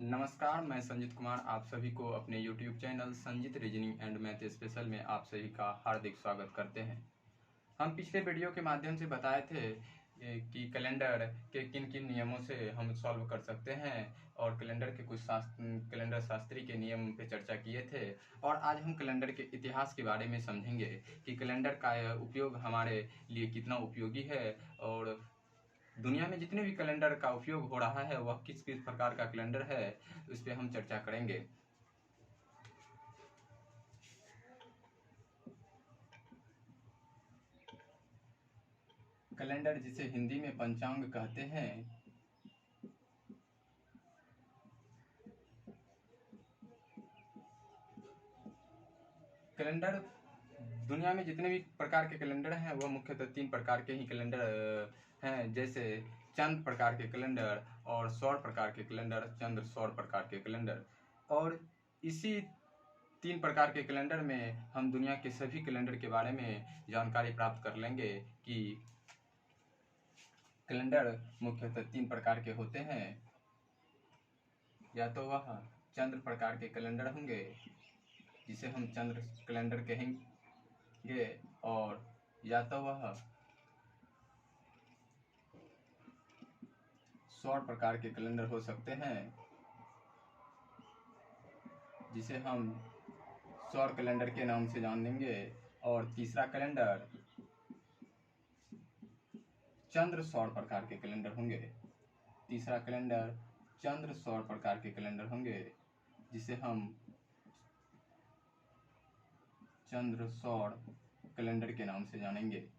नमस्कार, मैं संजीत कुमार आप सभी को अपने YouTube channel Sanjeet reasoning and math special में आप सभी का हार्दिक स्वागत करते हैं। हम पिछले वीडियो के माध्यम से बताए थे कि कैलेंडर के किन किन नियमों से हम सॉल्व कर सकते हैं और कैलेंडर के कुछ कैलेंडर शास्त्री के नियम पे चर्चा किए थे। और आज हम कैलेंडर के इतिहास के बारे में समझेंगे कि कैलेंडर का उपयोग हमारे लिए कितना उपयोगी है और दुनिया में जितने भी कैलेंडर का उपयोग हो रहा है वह किस किस प्रकार का कैलेंडर है, इस पे हम चर्चा करेंगे। कैलेंडर जिसे हिंदी में पंचांग कहते हैं, कैलेंडर दुनिया में जितने भी प्रकार के कैलेंडर हैं वह मुख्यतः 3 प्रकार के ही कैलेंडर हैं, जैसे चंद्र प्रकार के कैलेंडर और सौर प्रकार के कैलेंडर, चंद्र सौर प्रकार के कैलेंडर। और इसी 3 प्रकार के कैलेंडर में हम दुनिया के सभी कैलेंडर के बारे में जानकारी प्राप्त कर लेंगे कि कैलेंडर मुख्यतः 3 प्रकार के होते हैं। या तो वह चंद्र प्रकार के कैलेंडर होंगे जिसे हम चंद्र कैलेंडर कहेंगे, और या तो वह सौर प्रकार के कैलेंडर हो सकते हैं जिसे हम सौर कैलेंडर के नाम से जान लेंगे। और तीसरा कैलेंडर चंद्र सौर प्रकार के कैलेंडर होंगे। तीसरा कैलेंडर चंद्र सौर प्रकार के कैलेंडर होंगे जिसे हम चंद्र सौर कैलेंडर के नाम से जानेंगे।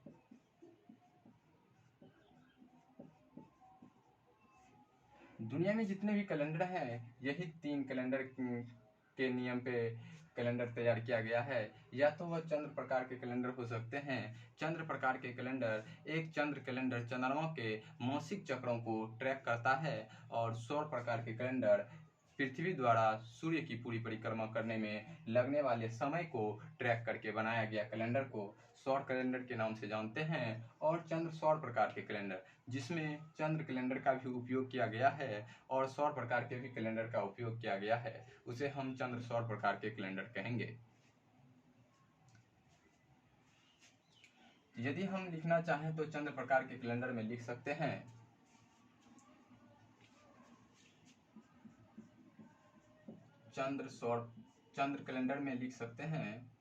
दुनिया में जितने भी कैलेंडर हैं यही 3 कैलेंडर के नियम पे कैलेंडर तैयार किया गया है। या तो वह चंद्र प्रकार के कैलेंडर हो सकते हैं। चंद्र प्रकार के कैलेंडर, एक चंद्र कैलेंडर चंद्रमा के मासिक चक्रों को ट्रैक करता है, और सौर प्रकार के कैलेंडर पृथ्वी द्वारा सूर्य की पूरी परिक्रमा करने में लगने वाले समय को ट्रैक करके बनाया गया कैलेंडर को सौर कैलेंडर के नाम से जानते हैं। और चंद्र सौर प्रकार के कैलेंडर, जिसमें चंद्र कैलेंडर का भी उपयोग किया गया है और सौर प्रकार के भी कैलेंडर का उपयोग किया गया है, उसे हम चंद्र सौर प्रकार के कैलेंडर कहेंगे। यदि हम लिखना चाहें तो चंद्र प्रकार के कैलेंडर में लिख सकते हैं चंद्र कैलेंडर में लिख सकते हैं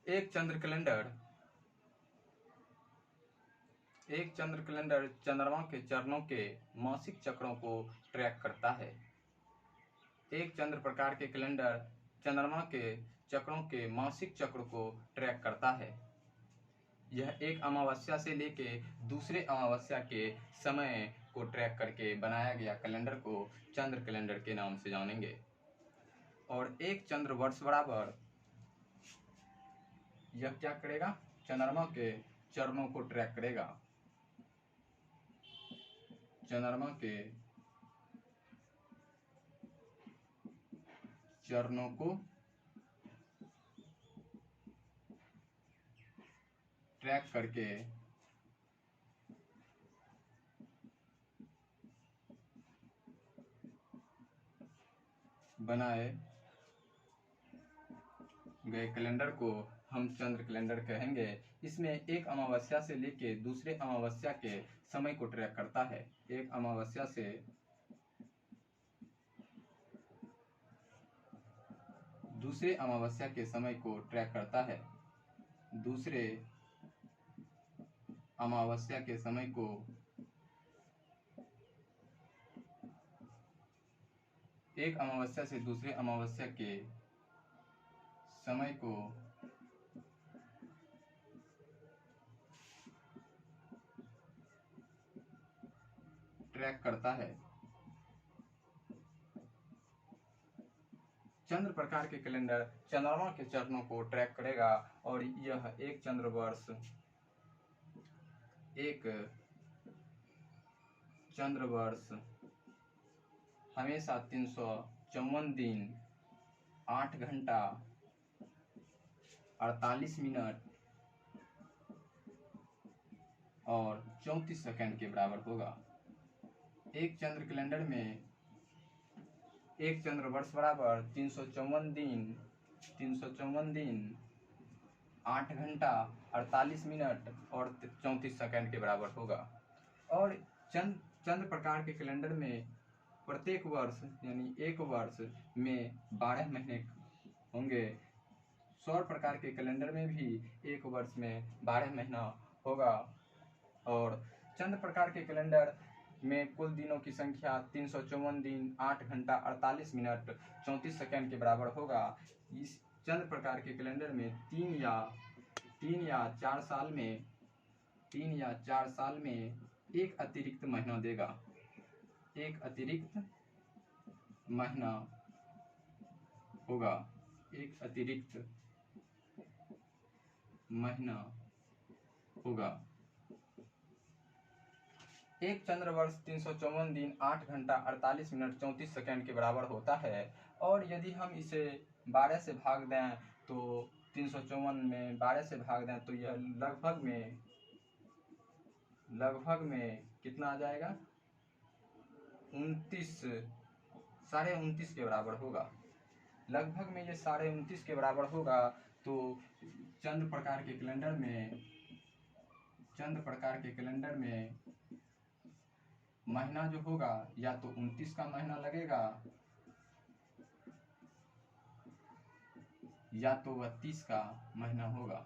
एक चंद्र कैलेंडर चंद्रमा के चरणों के मासिक चक्रों को ट्रैक करता है। एक चंद्र प्रकार के कैलेंडर चंद्रमा के चक्रों के मासिक चक्र को ट्रैक करता है। यह एक अमावस्या से लेके दूसरे अमावस्या के समय को ट्रैक करके बनाया गया कैलेंडर को चंद्र कैलेंडर के नाम से जानेंगे। और एक चंद्र वर्ष बराबर यह क्या करेगा, चंद्रमा के चरणों को ट्रैक करेगा। चंद्रमा के चरणों को ट्रैक करके बनाए गए कैलेंडर को हम चंद्र कैलेंडर कहेंगे। इसमें एक अमावस्या से लेके दूसरे अमावस्या के समय को ट्रैक करता है। एक अमावस्या से दूसरे अमावस्या के समय को ट्रैक करता है। दूसरे अमावस्या के समय को एक अमावस्या से दूसरे अमावस्या के समय को ट्रैक करता है। चंद्र प्रकार के कैलेंडर चंद्रमा के चरणों को ट्रैक करेगा, और यह एक चंद्र वर्ष हमेशा 354 दिन 8 घंटा 48 मिनट और 34 सेकंड के बराबर होगा। एक चंद्र कैलेंडर में एक चंद्र वर्ष बराबर 354 दिन 8 घंटा 48 मिनट और 34 सेकंड के बराबर होगा। और चंद्र प्रकार के कैलेंडर में प्रत्येक वर्ष यानी एक वर्ष में 12 महीने होंगे। सौर प्रकार के कैलेंडर में भी एक वर्ष में 12 महीना होगा। और चंद्र प्रकार के कैलेंडर में कुल दिनों की संख्या 354 दिन 8 घंटा 48 मिनट 34 सेकंड के बराबर होगा। इस चंद्र प्रकार के कैलेंडर में 3 या 4 साल में एक अतिरिक्त महीना देगा। एक अतिरिक्त महीना होगा। एक अतिरिक्त महीना होगा। एक चंद्र वर्ष 354 दिन 8 घंटा 48 मिनट 34 सेकंड के बराबर होता है। और यदि हम इसे 12 से भाग दें तो 354 में 12 से भाग दें तो यह लगभग में कितना आ जाएगा? 29 के बराबर होगा। लगभग में ये 29 के बराबर होगा। तो चंद्र प्रकार के कैलेंडर में महीना जो होगा या तो 29 का महीना लगेगा या तो वह 30 का महीना होगा।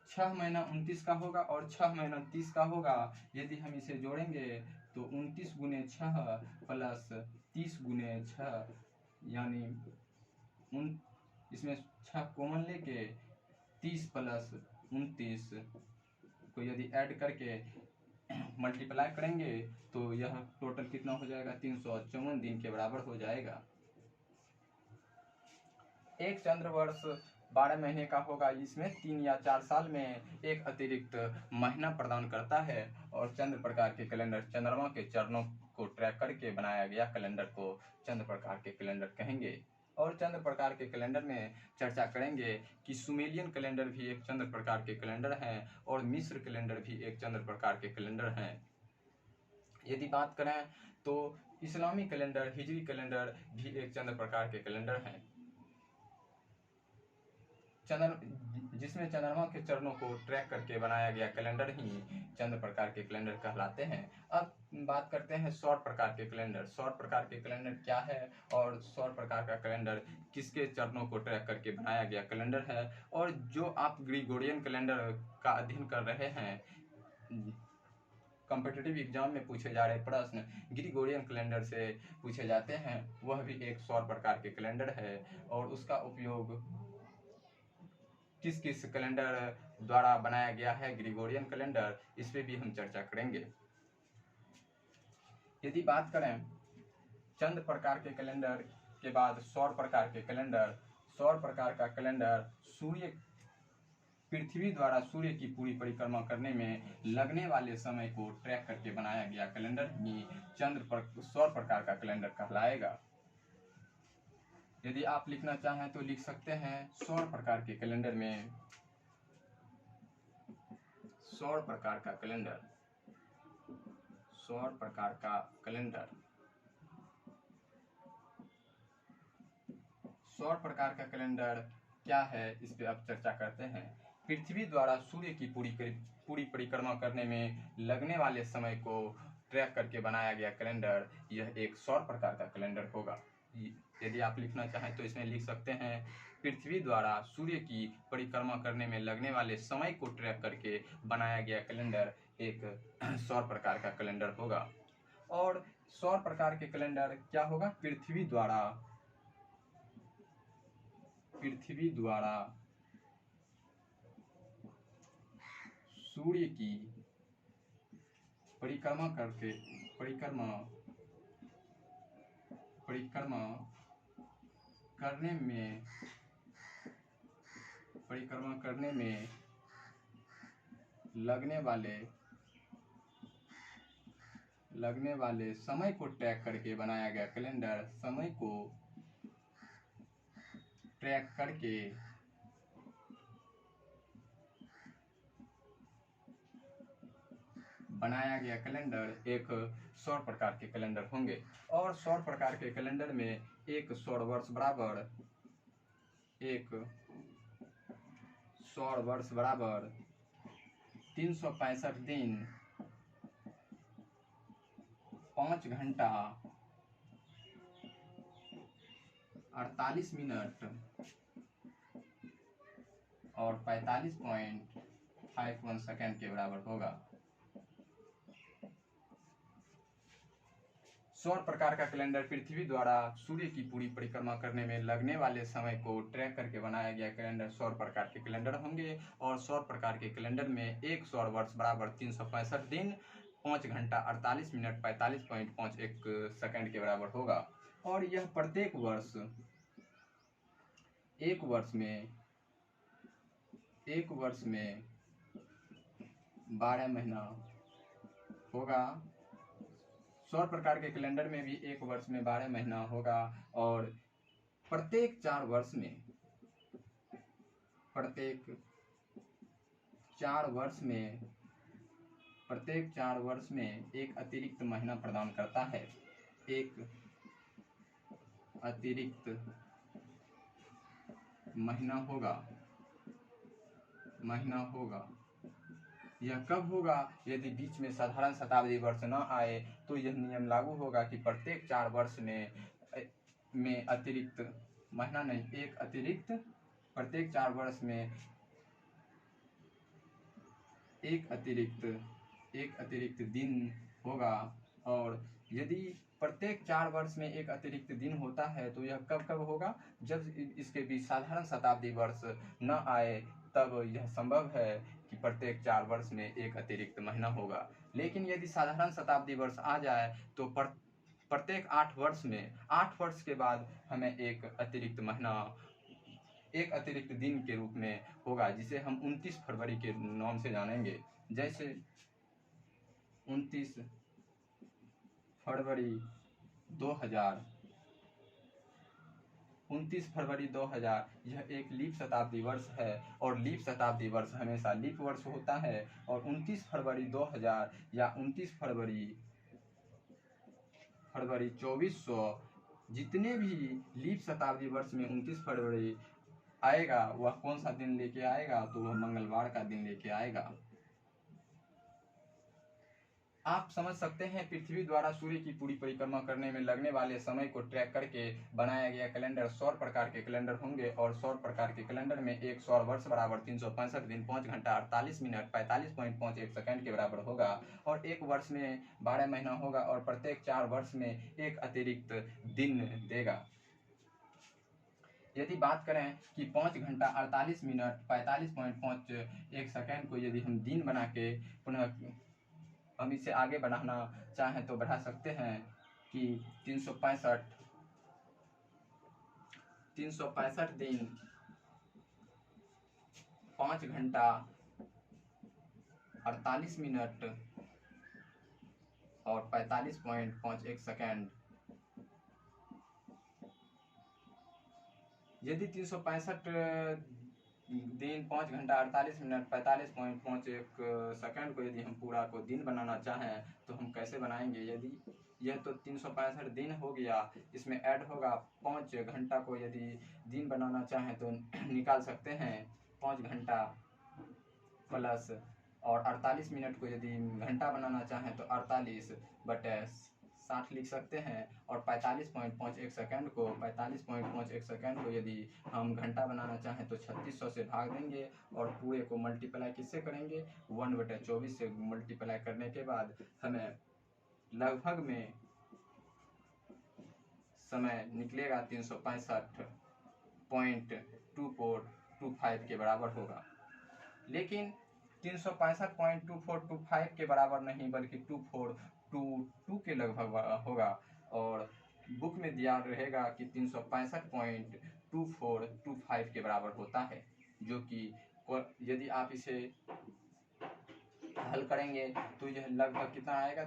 6 महीना 29 का होगा और 6 महीना 30 का होगा। यदि हम इसे जोड़ेंगे तो 29 गुने 6 प्लस 30 गुने 6 यानी इसमें 6 कॉमन लेके 30 प्लस 29 को यदि ऐड करके मल्टीप्लाई करेंगे तो यह टोटल कितना हो जाएगा? 354 दिन के बराबर हो जाएगा। एक चंद्र वर्ष 12 महीने का होगा। इसमें 3 या 4 साल में एक अतिरिक्त महीना प्रदान करता है। और चंद्र प्रकार के कैलेंडर चंद्रमा के चरणों को ट्रैक करके बनाया गया कैलेंडर को चंद्र प्रकार के कैलेंडर कहेंगे। और चंद्र प्रकार के कैलेंडर में चर्चा करेंगे कि सुमेलियन कैलेंडर भी एक चंद्र प्रकार के कैलेंडर हैं और मिस्र कैलेंडर भी एक चंद्र प्रकार के कैलेंडर हैं। यदि बात करें तो इस्लामी कैलेंडर हिजरी कैलेंडर भी एक चंद्र प्रकार के कैलेंडर हैं जिसमें चंद्रमा के चरणों को ट्रैक करके बनाया गया कैलेंडर ही चंद्र प्रकार के कैलेंडर कहलाते हैं। अब बात करते हैं सौर प्रकार के कैलेंडर। सौर प्रकार के कैलेंडर क्या है और सौर प्रकार का कैलेंडर किसके चरणों को ट्रैक करके बनाया गया कैलेंडर है। और जो आप ग्रिगोरियन कैलेंडर का अध्ययन कर रहे हैं, कॉम्पिटिटिव एग्जाम में पूछे जा रहे प्रश्न ग्रिगोरियन कैलेंडर से पूछे जाते हैं, वह भी एक सौर प्रकार के कैलेंडर है। और उसका उपयोग किस किस कैलेंडर द्वारा बनाया गया है ग्रिगोरियन कैलेंडर, इस पे भी हम चर्चा करेंगे। यदि बात करें चंद्र प्रकार के कैलेंडर के बाद सौर प्रकार के कैलेंडर। सौर प्रकार का कैलेंडर पृथ्वी द्वारा सूर्य की पूरी परिक्रमा करने में लगने वाले समय को ट्रैक करके बनाया गया कैलेंडर ही सौर प्रकार का कैलेंडर कहलाएगा। यदि आप लिखना चाहें तो लिख सकते हैं सौर प्रकार के कैलेंडर में सौर प्रकार का कैलेंडर सौर प्रकार का कैलेंडर सौर प्रकार का कैलेंडर क्या है, इस पे अब चर्चा करते हैं। पृथ्वी द्वारा सूर्य की पूरी परिक्रमा करने में लगने वाले समय को ट्रैक करके बनाया गया कैलेंडर यह एक सौर प्रकार का कैलेंडर होगा। यदि आप लिखना चाहें तो इसमें लिख सकते हैं पृथ्वी द्वारा सूर्य की परिक्रमा करने में लगने वाले समय को ट्रैक करके बनाया गया कैलेंडर एक सौर प्रकार का कैलेंडर होगा। और सौर प्रकार के कैलेंडर क्या होगा? पृथ्वी द्वारा सूर्य की परिक्रमा करने में लगने वाले समय को ट्रैक करके बनाया गया कैलेंडर समय को ट्रैक करके बनाया गया कैलेंडर एक सौर प्रकार के कैलेंडर होंगे। और सौर प्रकार के कैलेंडर में एक सौर वर्ष बराबर 365 दिन 5 घंटा 48 मिनट और 45.51 सेकेंड के बराबर होगा। सौर प्रकार का कैलेंडर पृथ्वी द्वारा सूर्य की पूरी परिक्रमा करने में लगने वाले समय को ट्रैक करके बनाया गया कैलेंडर सौर प्रकार के कैलेंडर होंगे। और सौर प्रकार के कैलेंडर में एक सौर वर्ष बराबर 365 दिन 5 घंटा 48 मिनट 45.51 सेकेंड के बराबर होगा। और यह प्रत्येक वर्ष एक वर्ष में 12 महीना होगा। सौर प्रकार के कैलेंडर में भी एक वर्ष में 12 महीना होगा। और प्रत्येक 4 वर्ष में एक अतिरिक्त महीना प्रदान करता है। एक अतिरिक्त महीना होगा। यह कब होगा? यदि बीच में साधारण शताब्दी वर्ष न आए तो यह नियम लागू होगा कि प्रत्येक 4 वर्ष में अतिरिक्त महीना नहीं, प्रत्येक 4 वर्ष में एक अतिरिक्त दिन होगा। और यदि प्रत्येक 4 वर्ष में एक अतिरिक्त दिन होता है तो यह कब होगा? जब इसके बीच साधारण शताब्दी वर्ष न आए, तब यह संभव है कि प्रत्येक 4 वर्ष में एक अतिरिक्त महीना होगा। लेकिन यदि साधारण शताब्दी वर्ष आ जाए तो प्रत्येक 8 वर्ष के बाद हमें एक अतिरिक्त दिन के रूप में होगा, जिसे हम 29 फरवरी के नाम से जानेंगे। जैसे 29 फरवरी 2000 यह एक लीप शताब्दी वर्ष है। और लीप शताब्दी वर्ष हमेशा लीप वर्ष होता है। और 29 फरवरी 2000 या 29 फरवरी 2400 जितने भी लीप शताब्दी वर्ष में 29 फरवरी आएगा, वह कौन सा दिन लेके आएगा? तो वह मंगलवार का दिन लेके आएगा। आप समझ सकते हैं, पृथ्वी द्वारा सूर्य की पूरी परिक्रमा करने में लगने वाले समय को ट्रैक करके बनाया गया कैलेंडर सौर प्रकार के कैलेंडर होंगे। और सौर प्रकार के कैलेंडर में एक सौर वर्ष बराबर 365 दिन 5 घंटा 48 मिनट 45.51 सेकेंड के बराबर होगा। और एक वर्ष में 12 महीना होगा। और प्रत्येक 4 वर्ष में एक अतिरिक्त दिन देगा। यदि बात करें कि 5 घंटा 48 मिनट 45.51 सेकेंड को यदि हम दिन बना के पुनः हम इसे आगे बढ़ाना चाहें तो बढ़ा सकते हैं कि 365 दिन 5 घंटा 48 मिनट और 45.51 सेकेंड। यदि 365 दिन 5 घंटा 48 मिनट 45.51 सेकेंड को यदि हम पूरा को दिन बनाना चाहें तो हम कैसे बनाएंगे? यदि यह तो 365 दिन हो गया, इसमें ऐड होगा 5 घंटा को यदि दिन बनाना चाहें तो निकाल सकते हैं 5 घंटा प्लस, और 48 मिनट को यदि घंटा बनाना चाहें तो 48/60 लिख सकते हैं। और 45.51 सेकेंड को यदि हम घंटा बनाना चाहें तो 3600 से भाग देंगे और पूरे को मल्टीप्लाई किससे करेंगे? 1/24 से मल्टीप्लाई करने के बाद हमें लगभग में समय निकलेगा 365.2425 के बराबर होगा। लेकिन 365.2425 के बराबर नहीं, बल्कि 2422 के लगभग होगा। और बुक में दिया रहेगा कि 365.2425 के बराबर होता है, जो कि यदि आप इसे हल करेंगे तो यह लगभग कितना आएगा?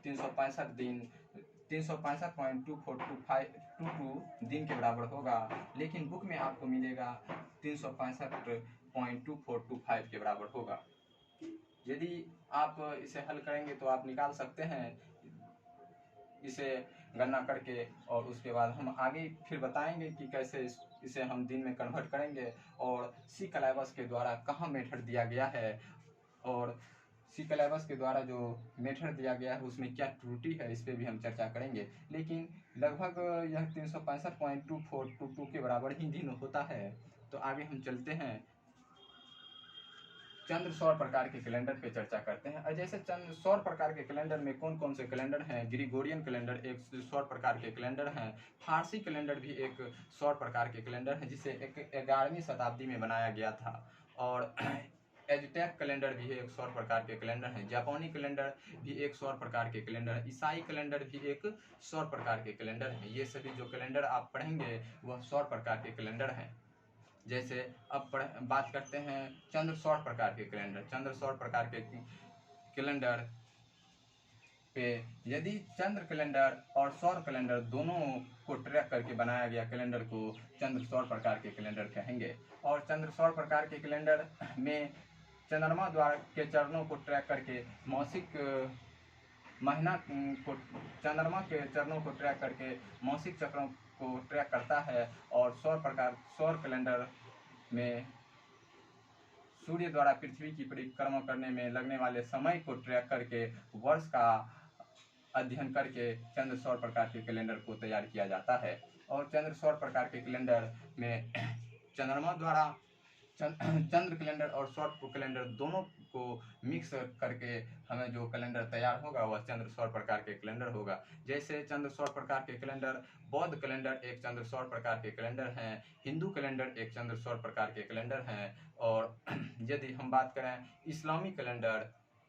365.2422 दिन के बराबर होगा। लेकिन बुक में आपको मिलेगा 365.2425 के बराबर होगा। यदि आप इसे हल करेंगे तो आप निकाल सकते हैं इसे गणना करके, और उसके बाद हम आगे फिर बताएंगे कि कैसे इसे हम दिन में कन्वर्ट करेंगे, और सी कलैबस के द्वारा कहाँ मेथड दिया गया है, और सी कलैबस के द्वारा जो मेथड दिया गया है उसमें क्या त्रुटि है, इस पर भी हम चर्चा करेंगे। लेकिन लगभग यह 365.2422 के बराबर ही दिन होता है। तो आगे हम चलते हैं, चंद्र सौर प्रकार के कैलेंडर पे चर्चा करते हैं। और जैसे चंद्र सौर प्रकार के कैलेंडर में कौन कौन से कैलेंडर हैं, ग्रिगोरियन कैलेंडर एक सौर प्रकार के कैलेंडर हैं, फारसी कैलेंडर भी एक सौर प्रकार के कैलेंडर है जिसे 11वीं शताब्दी में बनाया गया था, और एजटेक कैलेंडर भी एक सौर प्रकार के कैलेंडर है, जापानी कैलेंडर भी एक सौर प्रकार के कैलेंडर है, ईसाई कैलेंडर भी एक सौर प्रकार के कैलेंडर है। ये सभी जो कैलेंडर आप पढ़ेंगे वह सौर प्रकार के कैलेंडर हैं। जैसे अब बात करते हैं चंद्र सौर प्रकार के कैलेंडर। चंद्र सौर प्रकार के कैलेंडर पे यदि चंद्र कैलेंडर और सौर कैलेंडर दोनों को ट्रैक करके बनाया गया कैलेंडर को चंद्र सौर प्रकार के कैलेंडर कहेंगे। और चंद्र सौर प्रकार के कैलेंडर में चंद्रमा द्वारा के चरणों को ट्रैक करके मासिक महीना को, चंद्रमा के चरणों को ट्रैक करके मासिक चक्रों को ट्रैक करता है। और सौर कैलेंडर में सूर्य द्वारा पृथ्वी की परिक्रमा करने में लगने वाले समय को ट्रैक करके वर्ष का अध्ययन करके चंद्र सौर प्रकार के कैलेंडर को तैयार किया जाता है। और चंद्र सौर प्रकार के कैलेंडर में चंद्रमा द्वारा चंद्र कैलेंडर और सौर कैलेंडर दोनों को मिक्स करके हमें जो कैलेंडर तैयार होगा वह चंद्र सौर प्रकार के कैलेंडर होगा। जैसे चंद्र सौर प्रकार के कैलेंडर, बौद्ध कैलेंडर एक चंद्र सौर प्रकार के कैलेंडर हैं, हिंदू कैलेंडर एक चंद्र सौर प्रकार के कैलेंडर हैं। और यदि हम बात करें इस्लामी कैलेंडर,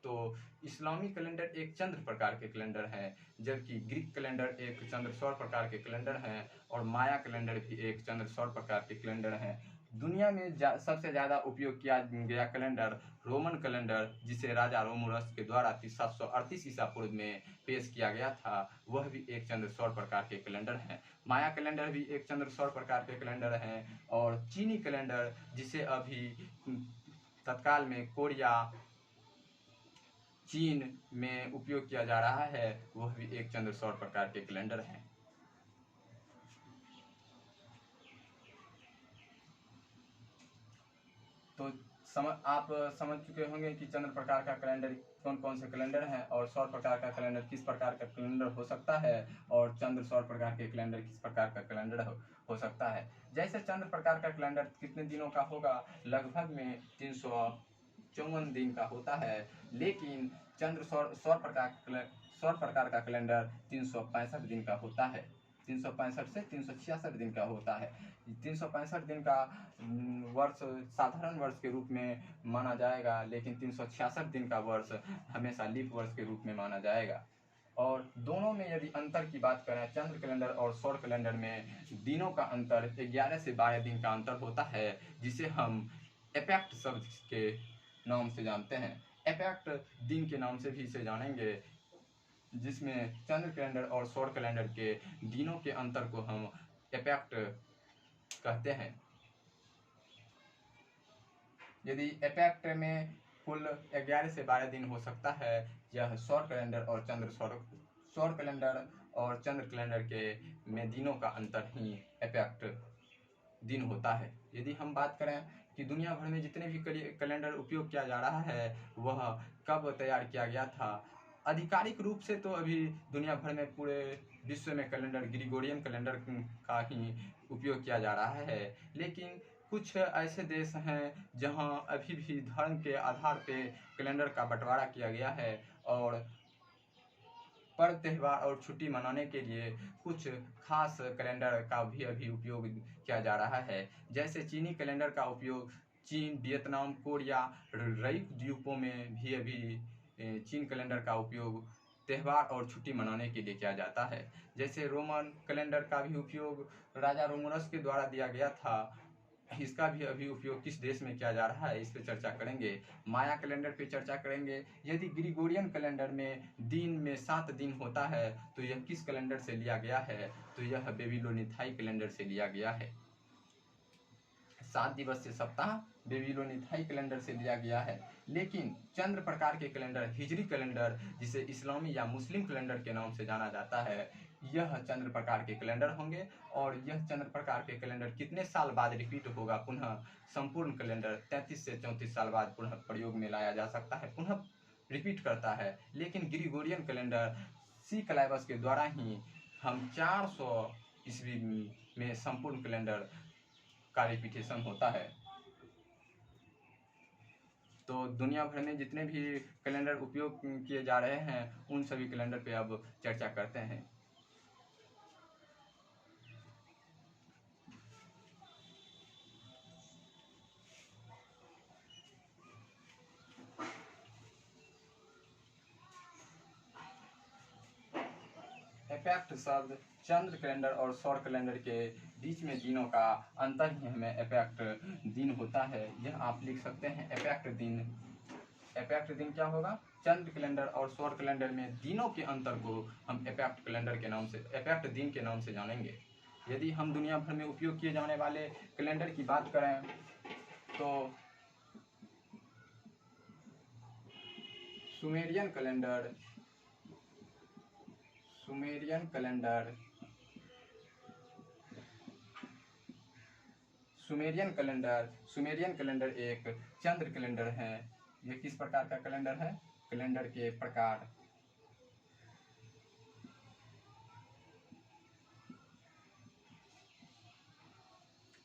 तो इस्लामी कैलेंडर एक चंद्र प्रकार के कैलेंडर है, जबकि ग्रीक कैलेंडर एक चंद्र सौर प्रकार के कैलेंडर हैं, और माया कैलेंडर भी एक चंद्र सौर प्रकार के कैलेंडर हैं। दुनिया में सबसे ज़्यादा उपयोग किया गया कैलेंडर रोमन कैलेंडर, जिसे राजा रोमुलस के द्वारा 738 ईसा पूर्व में पेश किया गया था, वह भी एक चंद्र सौर प्रकार के कैलेंडर है। माया कैलेंडर भी एक चंद्र सौर प्रकार के कैलेंडर है। और चीनी कैलेंडर, जिसे अभी तत्काल में कोरिया चीन में उपयोग किया जा रहा है, वह भी एक चंद्र सौर प्रकार के कैलेंडर है। तो आप समझ चुके होंगे कि चंद्र प्रकार का कैलेंडर कौन कौन से कैलेंडर हैं, और सौर प्रकार का कैलेंडर किस प्रकार का कैलेंडर हो सकता है, और चंद्र सौर प्रकार के कैलेंडर किस प्रकार का कैलेंडर हो सकता है। जैसे चंद्र प्रकार का कैलेंडर कितने दिनों का होगा, लगभग में 354 दिन का होता है। लेकिन चंद्र सौर प्रकार का कैलेंडर 365 दिन का होता है। 365 से 366 दिन का होता है। 365 दिन का वर्ष साधारण वर्ष के रूप में माना जाएगा, लेकिन 366 दिन का वर्ष हमेशा लीप वर्ष के रूप में माना जाएगा। और दोनों में यदि अंतर की बात करें, चंद्र कैलेंडर और सौर कैलेंडर में दिनों का अंतर 11 से 12 दिन का अंतर होता है, जिसे हम एपेक्ट शब्द के नाम से जानते हैं। एपेक्ट दिन के नाम से भी इसे जानेंगे, जिसमें चंद्र कैलेंडर और सौर कैलेंडर के दिनों के अंतर को हम एपेक्ट कहते हैं। यदि एपेक्ट में कुल 11 से 12 दिन हो सकता है, यह सौर कैलेंडर और सौर कैलेंडर और चंद्र कैलेंडर के में दिनों का अंतर ही एपेक्ट दिन होता है। यदि हम बात करें कि दुनिया भर में जितने भी कैलेंडर उपयोग किया जा रहा है वह कब तैयार किया गया था, आधिकारिक रूप से तो अभी दुनिया भर में पूरे विश्व में कैलेंडर ग्रिगोरियन कैलेंडर का ही उपयोग किया जा रहा है। लेकिन कुछ ऐसे देश हैं जहां अभी भी धर्म के आधार पे कैलेंडर का बंटवारा किया गया है, और पर्व त्यौहार और छुट्टी मनाने के लिए कुछ खास कैलेंडर का भी अभी उपयोग किया जा रहा है। जैसे चीनी कैलेंडर का उपयोग चीन, वियतनाम, कोरिया, रई द्वीपों में भी अभी चीन कैलेंडर का उपयोग त्यौहार और छुट्टी मनाने के लिए किया जाता है। जैसे रोमन कैलेंडर का भी उपयोग राजा रोमुलस के द्वारा दिया गया था, इसका भी अभी उपयोग किस देश में किया जा रहा है, इस पर चर्चा करेंगे। माया कैलेंडर पे चर्चा करेंगे। यदि ग्रिगोरियन कैलेंडर में दिन में 7 दिन होता है तो यह किस कैलेंडर से लिया गया है, तो यह बेबीलोनी थाई कैलेंडर से लिया गया है। 7 दिवसीय सप्ताह बेबीलोनी थाई कैलेंडर से लिया गया है। लेकिन चंद्र प्रकार के कैलेंडर, हिजरी कैलेंडर, जिसे इस्लामी या मुस्लिम कैलेंडर के नाम से जाना जाता है, यह चंद्र प्रकार के कैलेंडर होंगे। और यह चंद्र प्रकार के कैलेंडर कितने साल बाद रिपीट होगा पुनः? संपूर्ण कैलेंडर 33 से 34 साल बाद पुनः प्रयोग में लाया जा सकता है, पुनः रिपीट करता है। लेकिन ग्रिगोरियन कैलेंडर सी क्लाइबस के द्वारा ही हम 400 ईस्वी में संपूर्ण कैलेंडर का रिपीटेशन होता है। तो दुनिया भर में जितने भी कैलेंडर उपयोग किए जा रहे हैं उन सभी कैलेंडर पे अब चर्चा करते हैं। एपेक्ट शब्द चंद्र कैलेंडर और सौर कैलेंडर के बीच में दिनों का अंतर ही हमें एपेक्ट दिन होता है। यह आप लिख सकते हैं एपेक्ट दिन। एपेक्ट दिन क्या होगा? चंद्र कैलेंडर और सौर कैलेंडर में दिनों के अंतर को हम एपेक्ट कैलेंडर के नाम से, एपेक्ट दिन के नाम से जानेंगे। यदि हम दुनिया भर में उपयोग किए जाने वाले कैलेंडर की बात करें तो Sumerian calendar, Sumerian calendar, Sumerian calendar, Sumerian calendar एक चंद्र कैलेंडर है। यह किस प्रकार का कैलेंडर है? कैलेंडर के प्रकार।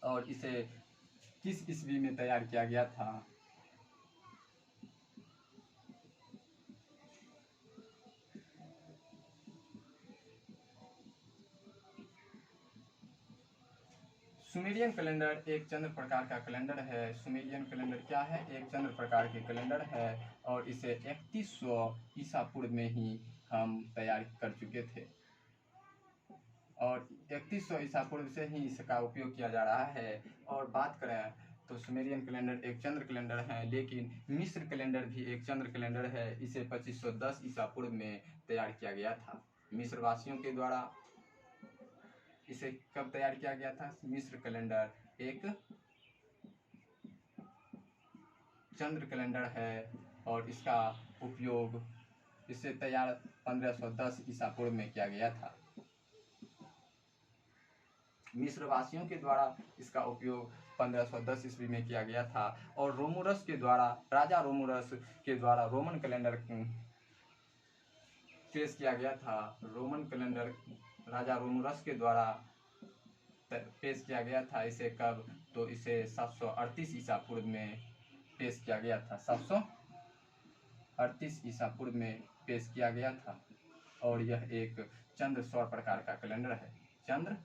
और इसे किस ईस्वी में तैयार किया गया था? सुमेरियन कैलेंडर एक चंद्र प्रकार का कैलेंडर है। सुमेरियन कैलेंडर क्या है? एक चंद्र प्रकार के कैलेंडर है और इसे 3100 ईसा पूर्व में ही हम तैयार कर चुके थे और 3100 ईसा पूर्व से ही इसका उपयोग किया जा रहा है। और बात करें तो सुमेरियन कैलेंडर एक चंद्र कैलेंडर है, लेकिन मिस्र कैलेंडर भी एक चंद्र कैलेंडर है। इसे 2510 ईसा पूर्व में तैयार किया गया था मिस्र वासियों के द्वारा। इसे कब तैयार किया गया था? मिस्र कैलेंडर एक चंद्र कैलेंडर है और इसका उपयोग, इसे तैयार 1510 ईसा पूर्व में किया गया था। मिस्र वासियों के द्वारा इसका उपयोग 1510 ईस्वी में किया गया था। और रोमुरस के द्वारा, राजा रोमुरस के द्वारा रोमन कैलेंडर पेश किया गया था। रोमन कैलेंडर राजा रोमुरस के द्वारा पेश किया गया था। इसे कब? तो इसे 738 ईसा पूर्व में पेश किया गया था। 738 ईसा पूर्व में पेश किया गया था और यह एक चंद्र सौर प्रकार का कैलेंडर है। चंद्र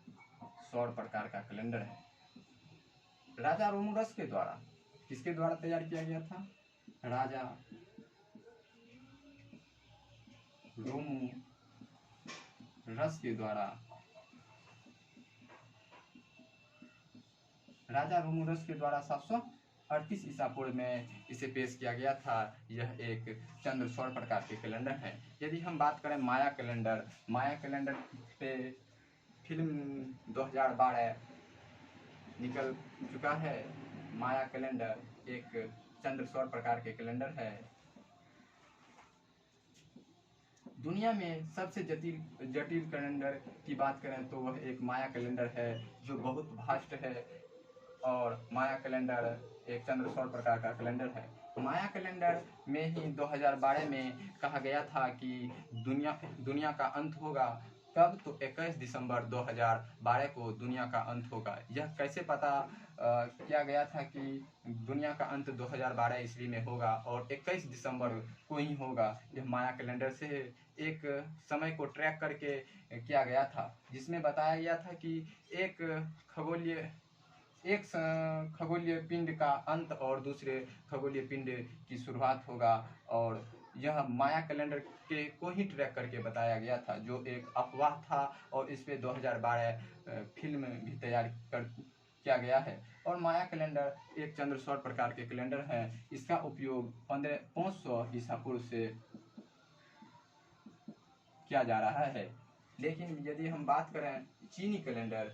सौर प्रकार का कैलेंडर है। राजा रोमुरस के द्वारा, किसके द्वारा तैयार किया गया था? राजा रोमुरस के द्वारा, राजा रोमुरस के द्वारा 738 ईसा पूर्व में इसे पेश किया गया था। यह एक चंद्र सौर प्रकार के कैलेंडर है। यदि हम बात करें माया कैलेंडर, माया कैलेंडर पे फिल्म 2012 निकल चुका है। माया कैलेंडर एक चंद्र सौर प्रकार के कैलेंडर है। दुनिया में सबसे जटिल कैलेंडर की बात करें तो वह एक माया कैलेंडर है जो बहुत भास्ट है। और माया कैलेंडर एक चंद्र सौर प्रकार का कैलेंडर है। माया कैलेंडर में ही 2012 में कहा गया था कि दुनिया का अंत होगा। कब? तो 21 दिसंबर 2012 को दुनिया का अंत होगा। यह कैसे पता किया गया था कि दुनिया का अंत 2012 ईस्वी में होगा और 21 दिसंबर को ही होगा? यह माया कैलेंडर से एक समय को ट्रैक करके किया गया था, जिसमें बताया गया था कि एक खगोलीय पिंड का अंत और दूसरे खगोलीय पिंड की शुरुआत होगा। और यह माया कैलेंडर को ही ट्रैक करके बताया गया था, जो एक अफवाह था। और इस पे 2012 फिल्म भी तैयार किया गया है। और माया कैलेंडर एक चंद्र सौर प्रकार के कैलेंडर है। इसका उपयोग 500 ईसा पूर्व से किया जा रहा है। लेकिन यदि हम बात करें चीनी कैलेंडर,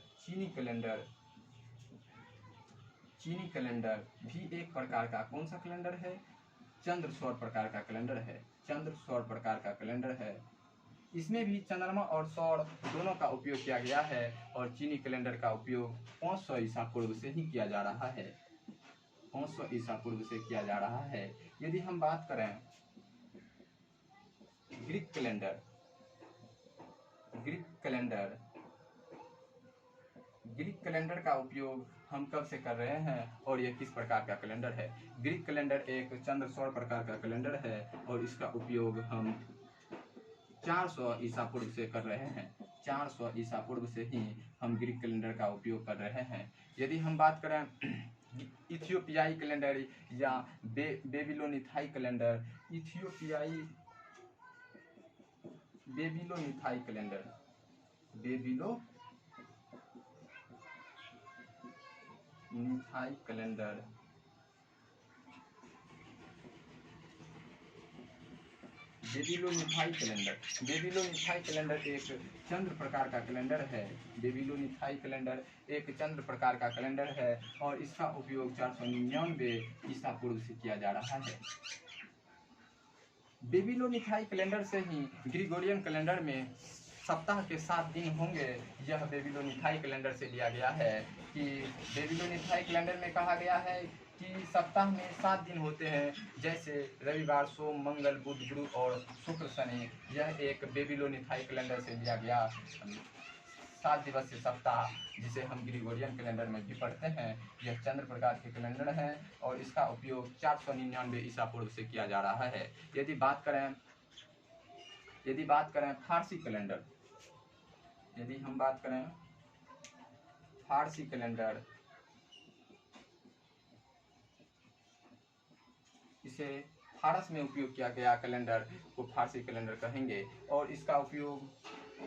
चीनी कैलेंडर भी एक प्रकार का कौन सा कैलेंडर है? चंद्र सौर प्रकार का कैलेंडर है। चंद्र सौर प्रकार का कैलेंडर है। इसमें भी चंद्रमा और सौर दोनों का उपयोग किया गया है और चीनी कैलेंडर का उपयोग 500 ईसा पूर्व से ही किया जा रहा है। 500 ईसा पूर्व से किया जा रहा है। यदि हम बात करें Greek calendar, Greek calendar, Greek calendar का उपयोग हम कब से कर रहे हैं और यह किस प्रकार का कैलेंडर है? ग्रीक कैलेंडर एक चंद्र सौर प्रकार का कैलेंडर है और इसका उपयोग हम 400 ईसा पूर्व से कर रहे हैं। 400 ईसा पूर्व से ही हम ग्रीक कैलेंडर का उपयोग कर रहे हैं। यदि हम बात करें इथियोपियाई कैलेंडर या बेबीलोनिथाई कैलेंडर, इथियोपियाई बेबीलोनिथाई कैलेंडर, बेबीलोनिथाई कैलेंडर, बेबीलोनिथाई कैलेंडर, बेबीलोनिथाई कैलेंडर एक चंद्र प्रकार का कैलेंडर है। बेबीलोनिथाई कैलेंडर एक चंद्र प्रकार का कैलेंडर है और इसका उपयोग 499 ईसा पूर्व से किया जा रहा है। बेबीलोनिथाई कैलेंडर से ही ग्रिगोरियन कैलेंडर में सप्ताह के 7 दिन होंगे। यह बेबीलोनिथाई कैलेंडर से लिया गया है कि बेबीलोनिथाई कैलेंडर में कहा गया है कि सप्ताह में 7 दिन होते हैं, जैसे रविवार, सोम, मंगल, बुध, गुरु और शुक्र, शनि। यह एक बेबीलोनिथाई कैलेंडर से लिया गया 7 दिवसीय सप्ताह, जिसे हम ग्रिगोरियन कैलेंडर में भी पढ़ते हैं। यह चंद्र प्रकार के कैलेंडर है और इसका उपयोग 499 ईसा पूर्व से किया जा रहा है। यदि बात करें फारसी कैलेंडर, यदि हम बात करें फारसी कैलेंडर, इसे फारस में उपयोग किया गया कैलेंडर को फारसी कैलेंडर कहेंगे और इसका उपयोग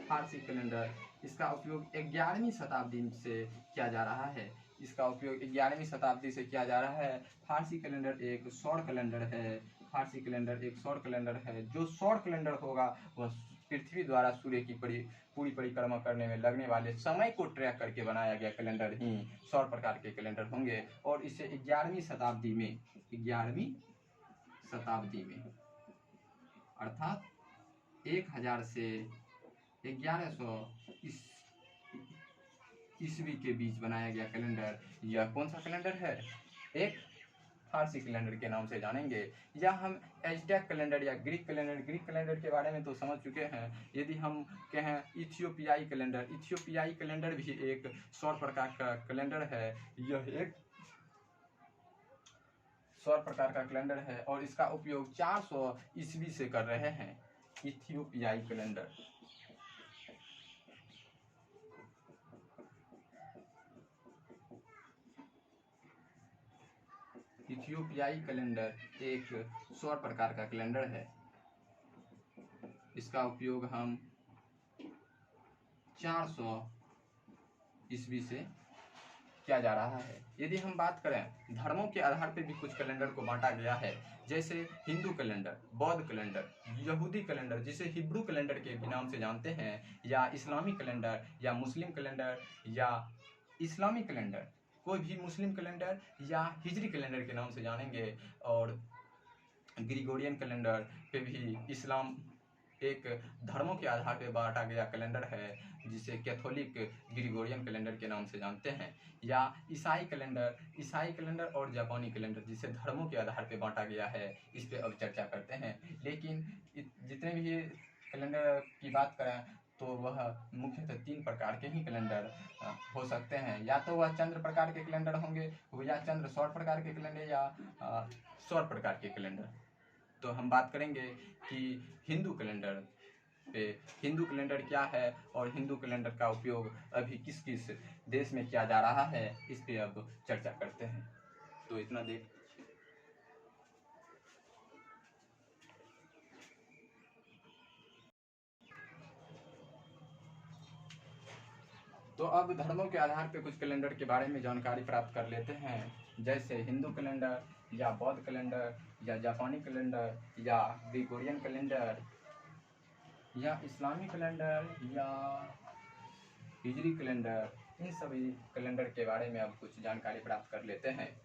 फारसी कैलेंडर, इसका उपयोग 11वीं शताब्दी से किया जा रहा है। इसका उपयोग 11वीं शताब्दी से किया जा रहा है। फारसी कैलेंडर एक सौर कैलेंडर है। फारसी कैलेंडर एक सौर कैलेंडर है। जो सौर कैलेंडर होगा वह पृथ्वी द्वारा सूर्य की पूरी परिक्रमा करने में लगने वाले समय को ट्रैक करके बनाया गया कैलेंडर ही सौर प्रकार के कैलेंडर होंगे और इसे 11वीं शताब्दी में, 11वीं शताब्दी में अर्थात 1000 से 1100 ईस्वी के बीच बनाया गया कैलेंडर। यह कौन सा कैलेंडर है? एक फारसी कैलेंडर के नाम से जानेंगे। या हम एज़टेक कैलेंडर या ग्रीक कैलेंडर, ग्रीक कैलेंडर के बारे में तो समझ चुके हैं। यदि हम कहें इथियोपियाई कैलेंडर, इथियोपियाई कैलेंडर भी एक सौर प्रकार का कैलेंडर है। यह एक सौर प्रकार का कैलेंडर है और इसका उपयोग 400 ईस्वी से कर रहे हैं। इथियोपियाई कैलेंडर, इथियोपियाई कैलेंडर एक सौर प्रकार का कैलेंडर है। इसका उपयोग हम 400 ईस्वी से किया जा रहा है। यदि हम बात करें धर्मों के आधार पर भी कुछ कैलेंडर को बांटा गया है, जैसे हिंदू कैलेंडर, बौद्ध कैलेंडर, यहूदी कैलेंडर जिसे हिब्रू कैलेंडर के भी नाम से जानते हैं, या इस्लामी कैलेंडर या मुस्लिम कैलेंडर या इस्लामी कैलेंडर, कोई भी मुस्लिम कैलेंडर या हिजरी कैलेंडर के नाम से जानेंगे। और ग्रिगोरियन कैलेंडर पे भी इस्लाम एक धर्मों के आधार पर बांटा गया कैलेंडर है, जिसे कैथोलिक ग्रिगोरियन कैलेंडर के नाम से जानते हैं। या ईसाई कैलेंडर और जापानी कैलेंडर जिसे धर्मों के आधार पर बांटा गया है, इस पे अब चर्चा करते हैं। लेकिन जितने भी कैलेंडर की बात करें तो वह मुख्यतः 3 प्रकार के ही कैलेंडर हो सकते हैं। या तो वह चंद्र प्रकार के कैलेंडर होंगे, या चंद्र सौर प्रकार के कैलेंडर, या सौर प्रकार के कैलेंडर। तो हम बात करेंगे कि हिंदू कैलेंडर पे, हिंदू कैलेंडर क्या है और हिंदू कैलेंडर का उपयोग अभी किस किस देश में किया जा रहा है, इस पे अब चर्चा करते हैं। तो इतना देख तो अब धर्मों के आधार पे कुछ कैलेंडर के बारे में जानकारी प्राप्त कर लेते हैं, जैसे हिंदू कैलेंडर या बौद्ध कैलेंडर या जापानी कैलेंडर या ग्रिगोरियन कैलेंडर या इस्लामी कैलेंडर या हिजरी कैलेंडर इन सभी कैलेंडर के बारे में अब कुछ जानकारी प्राप्त कर लेते हैं।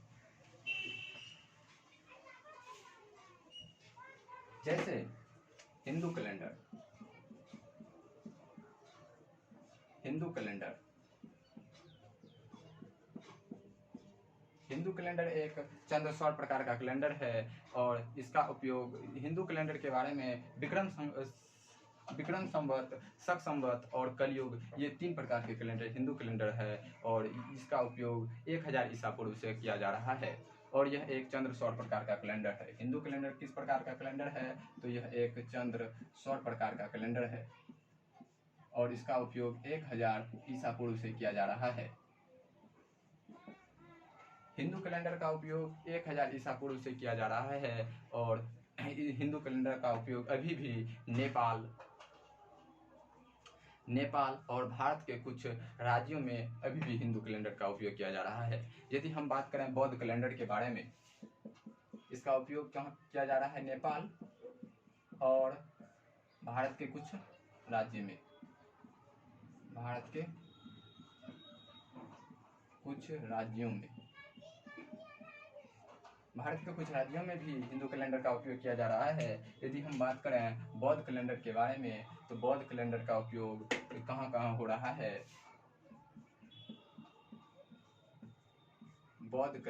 जैसे Hindu calendar. Hindu calendar Hindu calendar एक चंद्र सौर प्रकार का कैलेंडर है और इसका उपयोग हिंदू कैलेंडर के बारे में विक्रम संवत, शक संवत और कलयुग, ये 3 प्रकार के कैलेंडर हिंदू कैलेंडर है और इसका उपयोग 1000 ईसा पूर्व से किया जा रहा है और यह एक चंद्र सौर प्रकार का कैलेंडर है। हिंदू कैलेंडर किस प्रकार का कैलेंडर है? तो यह एक चंद्र सौर प्रकार का कैलेंडर है और इसका उपयोग 1000 ईसा पूर्व से किया जा रहा है। हिंदू कैलेंडर का उपयोग 1000 ईसा पूर्व से किया जा रहा है और हिंदू कैलेंडर का उपयोग अभी भी नेपाल और भारत के कुछ राज्यों में अभी भी हिंदू कैलेंडर का उपयोग किया जा रहा है। यदि हम बात करें बौद्ध कैलेंडर के बारे में, इसका उपयोग कहाँ किया जा रहा है? नेपाल और भारत के कुछ राज्य में। भारत के कुछ राज्यों में भी हिंदू कैलेंडर का उपयोग किया जा रहा है। यदि हम बात करें बौद्ध कैलेंडर के बारे में, तो बौद्ध कैलेंडर का उपयोग कहाँ कहाँ हो रहा है? बौद्ध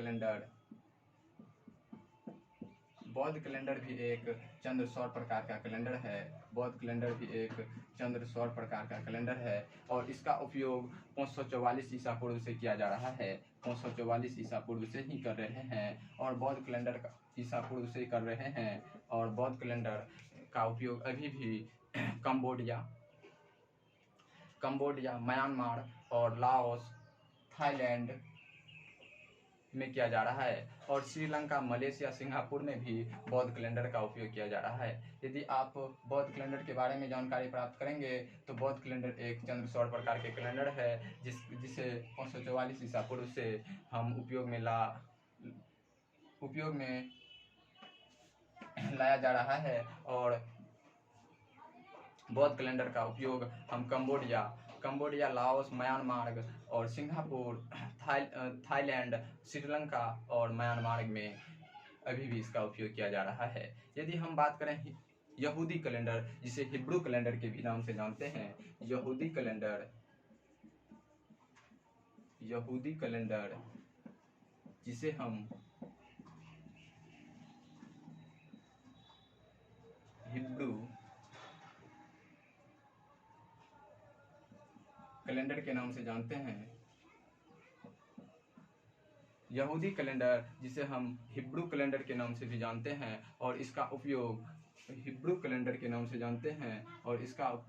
कैलेंडर भी एक चंद्र सौर प्रकार का कैलेंडर है। बौद्ध कैलेंडर भी एक चंद्र सौर प्रकार का कैलेंडर है और इसका उपयोग 544 ईसा पूर्व से किया जा रहा है। 544 ईसा पूर्व से ही कर रहे हैं और बौद्ध कैलेंडर का ईसा पूर्व से कर रहे हैं और बौद्ध कैलेंडर का उपयोग अभी भी कंबोडिया, म्यांमार और लाओस, थाईलैंड में किया जा रहा है और श्रीलंका, मलेशिया, सिंगापुर में भी बौद्ध कैलेंडर का उपयोग किया जा रहा है। यदि आप बौद्ध कैलेंडर के बारे में जानकारी प्राप्त करेंगे तो बौद्ध कैलेंडर एक चंद्र सौर प्रकार के कैलेंडर है जिसे 544 ईसा पूर्व से हम उपयोग में लाया जा रहा है और बौद्ध कैलेंडर का उपयोग हम कंबोडिया, लाओस, म्यांमार और सिंगापुर, थाईलैंड, श्रीलंका और म्यांमार में अभी भी इसका उपयोग किया जा रहा है। यदि हम बात करें यहूदी कैलेंडर, जिसे हिब्रू कैलेंडर के भी नाम से जानते हैं, यहूदी कैलेंडर जिसे हम हिब्रू कैलेंडर के नाम से जानते हैं। यहूदी कैलेंडर जिसे हम हिब्रू कैलेंडर के नाम से भी जानते हैं और इसका उपयोग हिब्रू कैलेंडर के नाम से जानते हैं और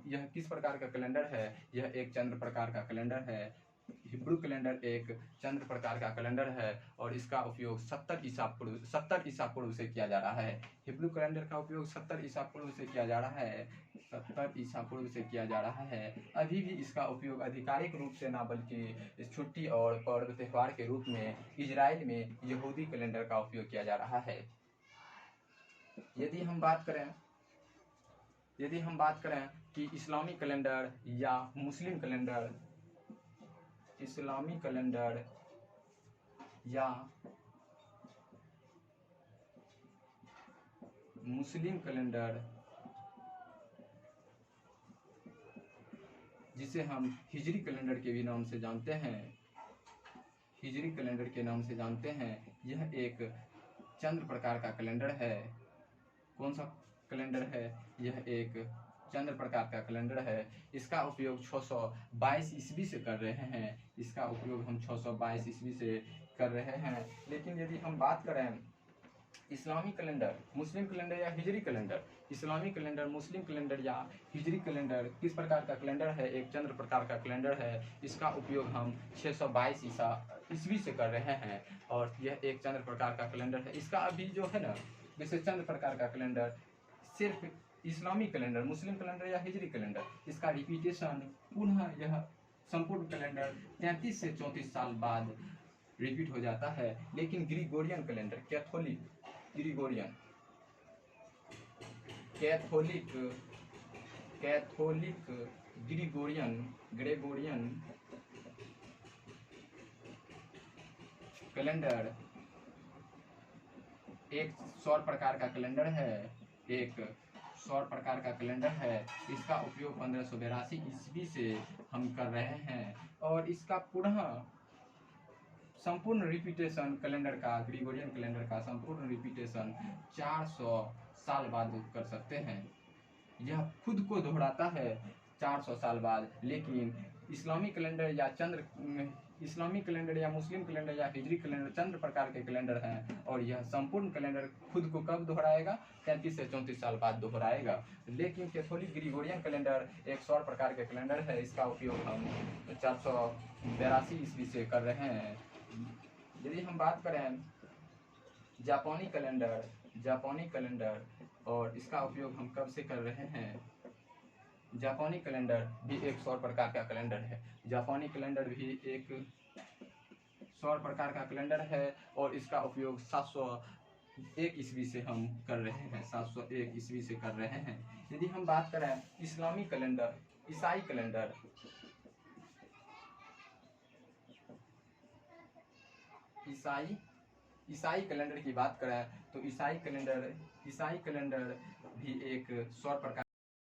यह किस प्रकार का कैलेंडर है? यह एक चंद्र प्रकार का कैलेंडर है। हिब्रू कैलेंडर एक चंद्र प्रकार का कैलेंडर है और इसका उपयोग 70 ईसा पूर्व से किया जा रहा है। हिब्रू कैलेंडर का उपयोग 70 ईसा पूर्व से किया जा रहा है। 70 ईसा पूर्व से किया जा रहा है। अभी भी इसका उपयोग आधिकारिक रूप से ना बल्कि छुट्टी और पर्व त्योहार के रूप में इजराइल में यहूदी कैलेंडर का उपयोग किया जा रहा है। यदि हम बात करें कि इस्लामी कैलेंडर या मुस्लिम कैलेंडर, जिसे हम हिजरी कैलेंडर के भी नाम से जानते हैं, यह एक चंद्र प्रकार का कैलेंडर है। कौन सा कैलेंडर है? यह एक चंद्र प्रकार का कैलेंडर है। इसका उपयोग 622 ईस्वी से कर रहे हैं। लेकिन यदि हम बात करें इस्लामी कैलेंडर, मुस्लिम कैलेंडर या हिजरी कैलेंडर, इस्लामी कैलेंडर, मुस्लिम कैलेंडर या हिजरी कैलेंडर किस प्रकार का कैलेंडर है? एक चंद्र प्रकार का कैलेंडर है। इसका उपयोग हम 622 ईस्वी से कर रहे हैं और यह एक चंद्र प्रकार का कैलेंडर है। इसका अभी जो है ना, जैसे चंद्र प्रकार का कैलेंडर सिर्फ इस्लामी कैलेंडर, मुस्लिम कैलेंडर या हिजरी कैलेंडर, इसका रिपीटेशन पुनः यह संपूर्ण कैलेंडर 33 से 34 साल बाद रिपीट हो जाता है। लेकिन Gregorian calendar, Catholic Gregorian calendar एक सौर प्रकार का कैलेंडर है, एक सौर प्रकार का कैलेंडर है। इसका उपयोग 1582 ईस्वी से हम कर रहे हैं और इसका पुनः संपूर्ण रिपीटेशन कैलेंडर का, ग्रिगोरियन कैलेंडर का संपूर्ण रिपीटेशन 400 साल बाद कर सकते हैं। यह खुद को दोहराता है 400 साल बाद, लेकिन इस्लामिक कैलेंडर या मुस्लिम कैलेंडर या हिजरी कैलेंडर चंद्र प्रकार के कैलेंडर हैं और यह संपूर्ण कैलेंडर खुद को कब दोहराएगा? 33 से 34 साल बाद दोहराएगा। लेकिन कैथोलिक ग्रिगोरियन कैलेंडर एक सौर प्रकार के कैलेंडर है, इसका उपयोग हम 482 ईस्वी से कर रहे हैं। यदि हम बात करें जापानी कैलेंडर और इसका उपयोग हम कब से कर रहे हैं? जापानी कैलेंडर भी एक सौर प्रकार का कैलेंडर है। जापानी कैलेंडर भी एक सौर प्रकार का कैलेंडर है और इसका उपयोग 701 ईस्वी से हम कर रहे हैं, 701 ईस्वी से कर रहे हैं। यदि हम बात करें इस्लामी कैलेंडर, ईसाई कैलेंडर की बात करें तो ईसाई कैलेंडर भी एक सौर प्रकार